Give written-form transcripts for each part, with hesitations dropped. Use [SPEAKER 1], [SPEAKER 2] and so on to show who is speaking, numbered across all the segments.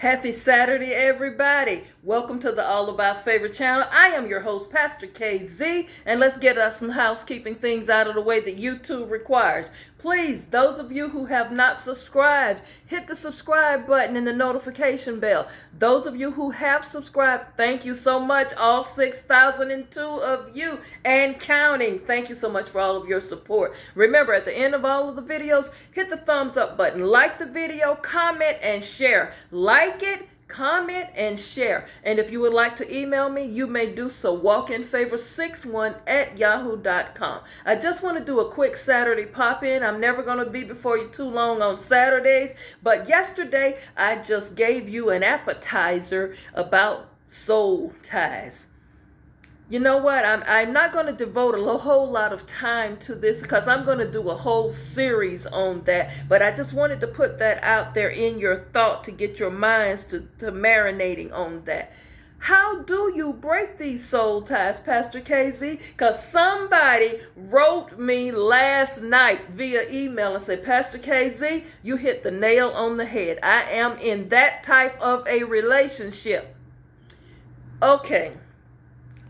[SPEAKER 1] Happy Saturday, everybody. Welcome to the All About Favorite channel. I am your host, Pastor KZ, and let's get us some housekeeping things out of the way that YouTube requires. Please, those of you who have not subscribed, hit the subscribe button and the notification bell. Those of you who have subscribed, thank you so much, all 6,002 of you and counting. Thank you so much for all of your support. Remember, at the end of all of the videos, hit the thumbs up button, like the video, comment, and share. Like it, comment, and share. And if you would like to email me, you may do so. walkinfavor61@yahoo.com. I just want to do a quick Saturday pop-in. I'm never going to be before you too long on Saturdays, but yesterday I just gave you an appetizer about soul ties. You know what? I'm not going to devote a whole lot of time to this because I'm going to do a whole series on that. But I just wanted to put that out there in your thought to get your minds to marinating on that. How do you break these soul ties, Pastor KZ? Because somebody wrote me last night via email and said, Pastor KZ, you hit the nail on the head. I am in that type of a relationship. Okay.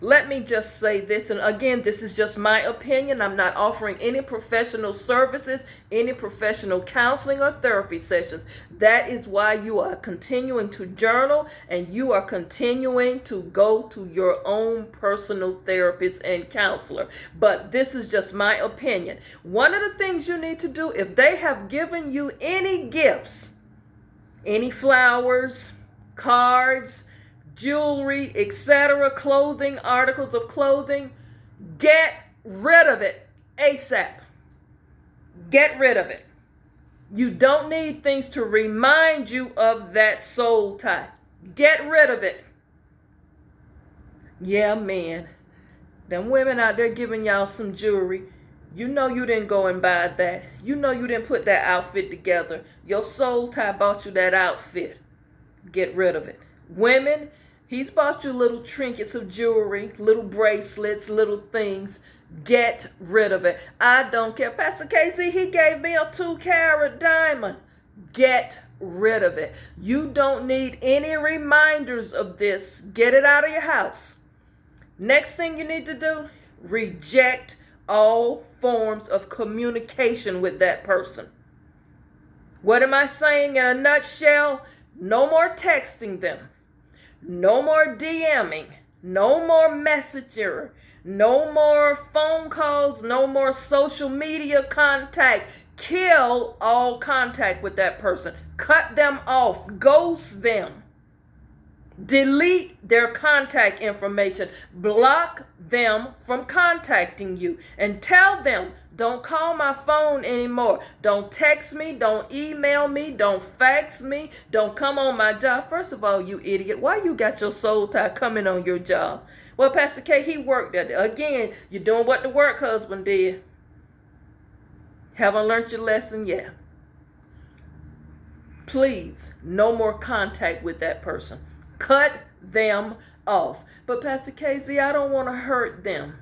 [SPEAKER 1] Let me just say this, and again, this is just my opinion. I'm not offering any professional services, any professional counseling or therapy sessions. That is why you are continuing to journal and you are continuing to go to your own personal therapist and counselor. But this is just my opinion. One of the things you need to do, if they have given you any gifts, any flowers, cards, jewelry, etc., clothing, articles of clothing, get rid of it ASAP. Get rid of it. You don't need things to remind you of that soul tie. Get rid of it. Yeah, man. Them women out there giving y'all some jewelry. You know you didn't go and buy that. You know you didn't put that outfit together. Your soul tie bought you that outfit. Get rid of it. Women, he's bought you little trinkets of jewelry, little bracelets, little things. Get rid of it. I don't care. Pastor Casey, he gave me a 2-carat diamond. Get rid of it. You don't need any reminders of this. Get it out of your house. Next thing you need to do, reject all forms of communication with that person. What am I saying in a nutshell? No more texting them. No more DMing. No more messenger. No more phone calls. No more social media contact. Kill all contact with that person. Cut them off. Ghost them. Delete their contact information. Block them from contacting you. And tell them, don't call my phone anymore. Don't text me. Don't email me. Don't fax me. Don't come on my job. First of all, you idiot, why you got your soul tie coming on your job? Well, Pastor K, he worked at it. Again, you're doing what the work husband did. Haven't learned your lesson yet. Please, no more contact with that person. Cut them off. But Pastor KZ, I don't want to hurt them.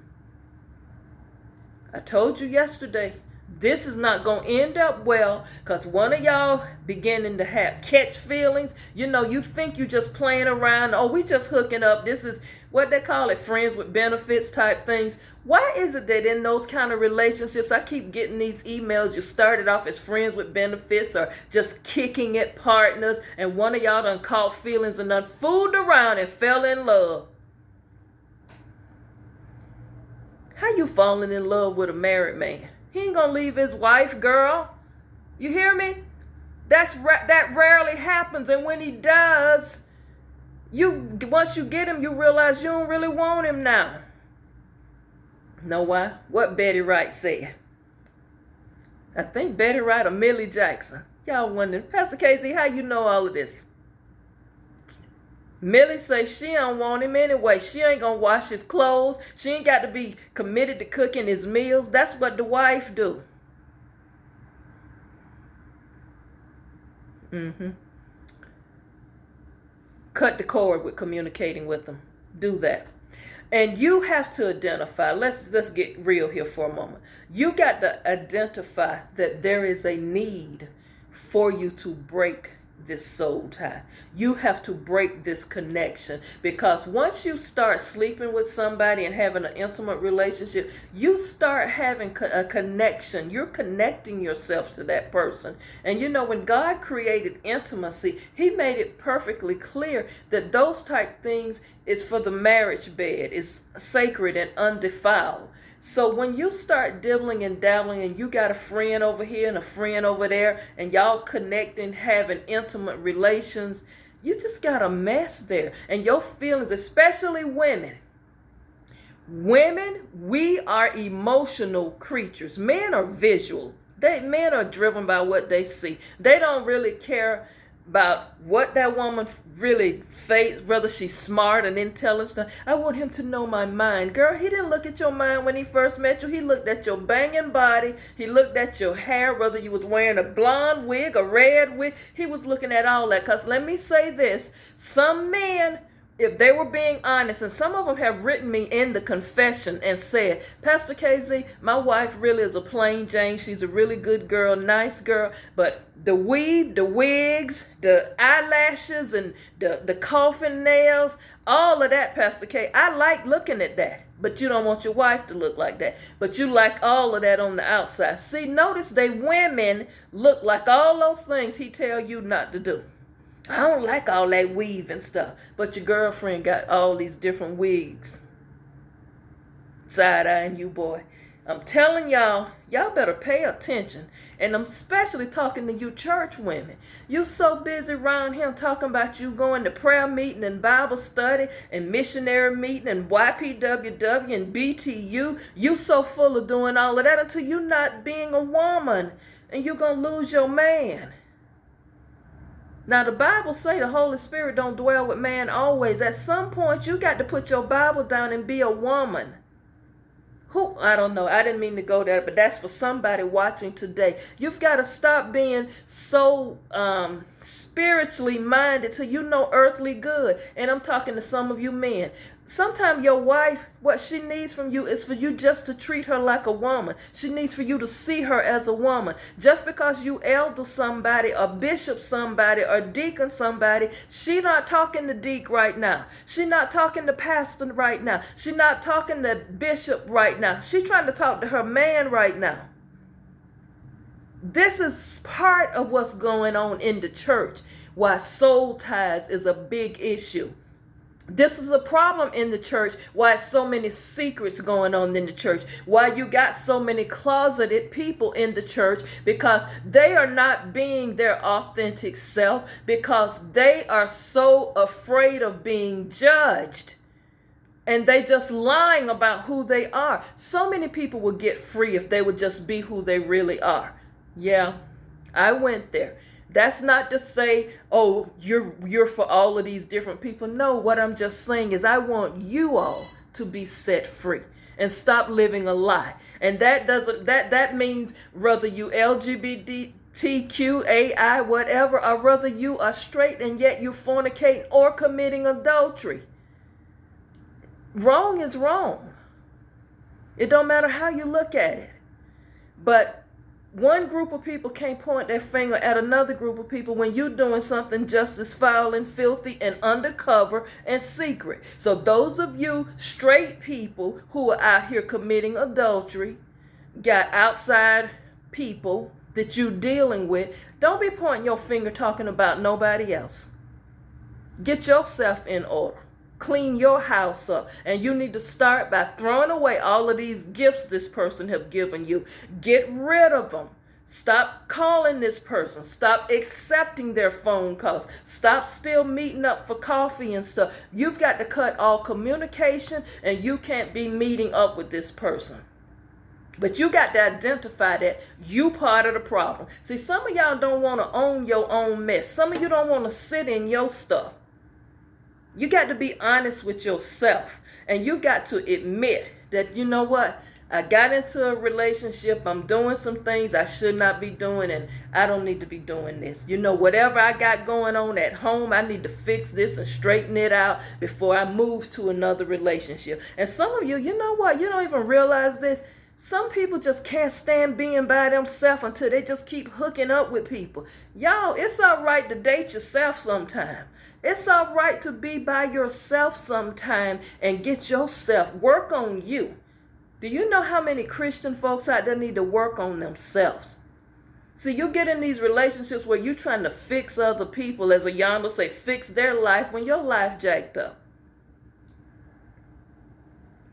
[SPEAKER 1] I told you yesterday, this is not going to end up well because one of y'all beginning to catch feelings. You know, you think you just playing around. Oh, we just hooking up. This is what they call it, friends with benefits type things. Why is it that in those kind of relationships, I keep getting these emails, you started off as friends with benefits or just kicking it partners, and one of y'all done caught feelings and done fooled around and fell in love. How you falling in love with a married man? He ain't gonna leave his wife, girl. You hear me? That rarely happens, and when he does, once you get him, you realize you don't really want him now. Know why? What Betty Wright said. I think Betty Wright or Millie Jackson. Y'all wondering, Pastor Casey, how you know all of this? Millie says she don't want him anyway. She ain't gonna wash his clothes. She ain't got to be committed to cooking his meals. That's what the wife do. Cut the cord with communicating with them. Do that. And you have to identify, let's get real here for a moment. You got to identify that there is a need for you to break this soul tie. You have to break this connection, because once you start sleeping with somebody and having an intimate relationship, you start having a connection. You're connecting yourself to that person. And you know, when God created intimacy, he made it perfectly clear that those type things is for the marriage bed. It's sacred and undefiled. So when you start dibbling and dabbling and you got a friend over here and a friend over there and y'all connecting, having intimate relations, you just got a mess there. And your feelings, especially women, we are emotional creatures. Men are visual. Men are driven by what they see. They don't really care about what that woman really face, whether she's smart and intelligent. I want him to know my mind. Girl, he didn't look at your mind when he first met you. He looked at your banging body. He looked at your hair, whether you was wearing a blonde wig, a red wig. He was looking at all that. Because let me say this, some men, if they were being honest, and some of them have written me in the confession and said, Pastor KZ, my wife really is a plain Jane. She's a really good girl, nice girl, but the weave, the wigs, the eyelashes, and the coffin nails, all of that, Pastor K, I like looking at that. But you don't want your wife to look like that. But you like all of that on the outside. See, notice they women look like all those things he tell you not to do. I don't like all that weave and stuff. But your girlfriend got all these different wigs. Side-eyeing you, boy. I'm telling y'all better pay attention. And I'm especially talking to you church women. You so busy around here talking about you going to prayer meeting and Bible study and missionary meeting and YPWW and BTU. You so full of doing all of that until you not being a woman. And you're going to lose your man. Now, the Bible say the Holy Spirit don't dwell with man always. At some point, you got to put your Bible down and be a woman. Who? I don't know. I didn't mean to go there, but that's for somebody watching today. You've got to stop being so spiritually minded till you know earthly good. And I'm talking to some of you men. Sometimes your wife, what she needs from you is for you just to treat her like a woman. She needs for you to see her as a woman. Just because you elder somebody or bishop somebody or deacon somebody, she not talking to deacon right now. She not talking to pastor right now. She not talking to bishop right now. She trying to talk to her man right now. This is part of what's going on in the church, why soul ties is a big issue. This is a problem in the church, why so many secrets going on in the church, why you got so many closeted people in the church, because they are not being their authentic self, because they are so afraid of being judged. And they just lying about who they are. So many people would get free if they would just be who they really are. Yeah, I went there. That's not to say, oh, you're for all of these different people. No, what I'm just saying is I want you all to be set free and stop living a lie. And that means whether you LGBTQAI, whatever, or whether you are straight and yet you fornicating or committing adultery. Wrong is wrong. It don't matter how you look at it. But one group of people can't point their finger at another group of people when you're doing something just as foul and filthy and undercover and secret. So those of you straight people who are out here committing adultery, got outside people that you're dealing with, don't be pointing your finger talking about nobody else. Get yourself in order. Clean your house up. And you need to start by throwing away all of these gifts this person have given you. Get rid of them. Stop calling this person. Stop accepting their phone calls. Stop still meeting up for coffee and stuff. You've got to cut all communication, and you can't be meeting up with this person. But you got to identify that you part of the problem. See, some of y'all don't want to own your own mess. Some of you don't want to sit in your stuff. You got to be honest with yourself, and you got to admit that, you know what, I got into a relationship, I'm doing some things I should not be doing, and I don't need to be doing this. You know, whatever I got going on at home, I need to fix this and straighten it out before I move to another relationship. And some of you, you know what, you don't even realize this. Some people just can't stand being by themselves until they just keep hooking up with people. Y'all, it's all right to date yourself sometime. It's all right to be by yourself sometime and get yourself, work on you. Do you know how many Christian folks out there need to work on themselves? See, you get in these relationships where you're trying to fix other people, as a yonder say, fix their life when your life jacked up.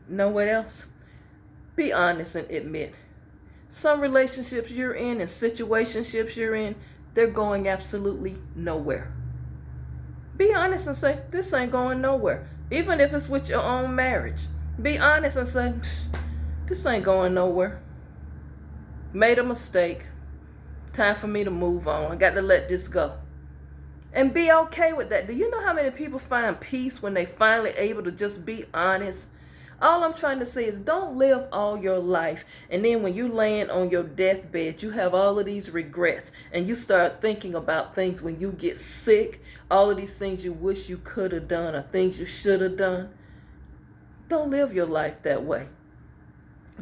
[SPEAKER 1] Know what else? Be honest and admit. Some relationships you're in and situationships you're in, they're going absolutely nowhere. Be honest and say, this ain't going nowhere. Even if it's with your own marriage. Be honest and say, this ain't going nowhere. Made a mistake. Time for me to move on. I got to let this go. And be okay with that. Do you know how many people find peace when they finally able to just be honest? All I'm trying to say is don't live all your life and then when you land on your deathbed, you have all of these regrets and you start thinking about things when you get sick, all of these things you wish you could have done or things you should have done. Don't live your life that way.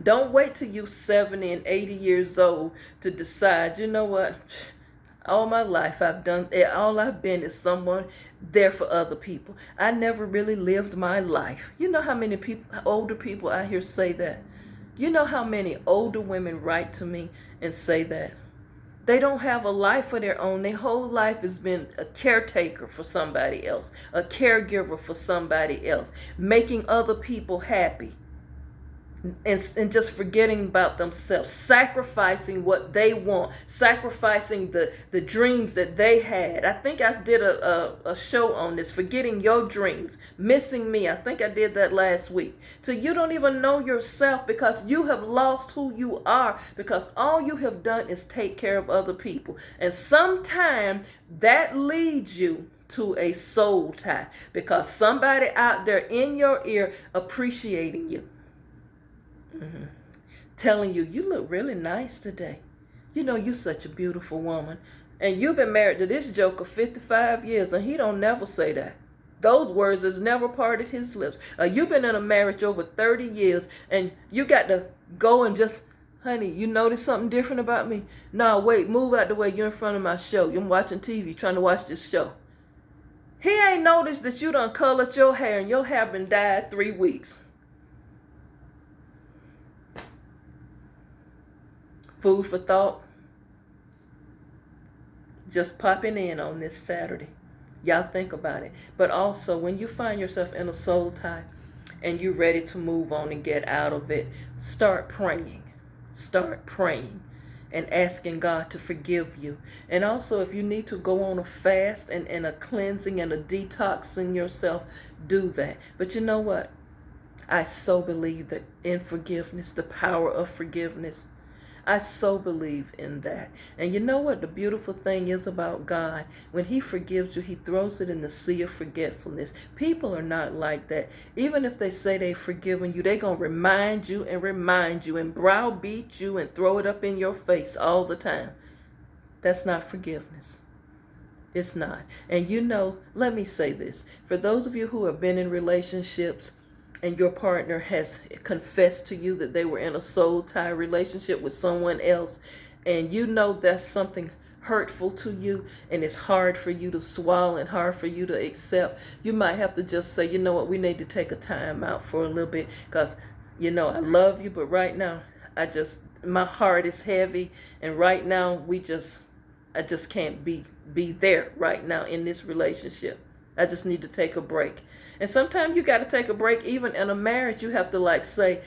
[SPEAKER 1] Don't wait till you're 70 and 80 years old to decide, you know what? All my life all I've been is someone there for other people. I never really lived my life. You know how many people, older people out here say that? You know how many older women write to me and say that? They don't have a life of their own. Their whole life has been a caretaker for somebody else, a caregiver for somebody else, making other people happy. And just forgetting about themselves, sacrificing what they want, sacrificing the dreams that they had. I think I did a show on this, forgetting your dreams, missing me. I think I did that last week. So you don't even know yourself because you have lost who you are because all you have done is take care of other people. And sometimes that leads you to a soul tie because somebody out there in your ear appreciating you. Mm-hmm. Telling you, you look really nice today. You know, you're such a beautiful woman. And you've been married to this joker 55 years, and he don't never say that. Those words has never parted his lips. You've been in a marriage over 30 years, and you got to go and just, honey, you notice something different about me? No, wait, move out the way. You're in front of my show. You're watching TV, trying to watch this show. He ain't noticed that you done colored your hair, and your hair been dyed 3 weeks. Food for thought. Just popping in on this Saturday. Y'all think about it. But also, when you find yourself in a soul tie and you're ready to move on and get out of it, start praying. Start praying and asking God to forgive you. And also, if you need to go on a fast and a cleansing and a detoxing yourself, do that. But you know what? I so believe that in forgiveness, the power of forgiveness, I so believe in that. And you know what the beautiful thing is about God? When he forgives you, he throws it in the sea of forgetfulness. People are not like that. Even if they say they've forgiven you, they're going to remind you and browbeat you and throw it up in your face all the time. That's not forgiveness. It's not. And you know, let me say this. For those of you who have been in relationships, and your partner has confessed to you that they were in a soul tie relationship with someone else, and you know that's something hurtful to you, and it's hard for you to swallow and hard for you to accept, you might have to just say, you know what, we need to take a time out for a little bit, because, you know, I love you, but right now, my heart is heavy, and right now, I just can't be there right now in this relationship. I just need to take a break. And sometimes you got to take a break. Even in a marriage, you have to say,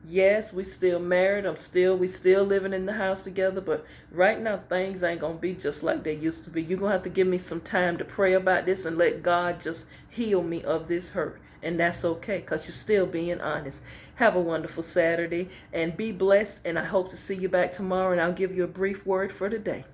[SPEAKER 1] yes, we still married. We still living in the house together. But right now, things ain't going to be just like they used to be. You're going to have to give me some time to pray about this and let God just heal me of this hurt. And that's okay because you're still being honest. Have a wonderful Saturday and be blessed. And I hope to see you back tomorrow. And I'll give you a brief word for today.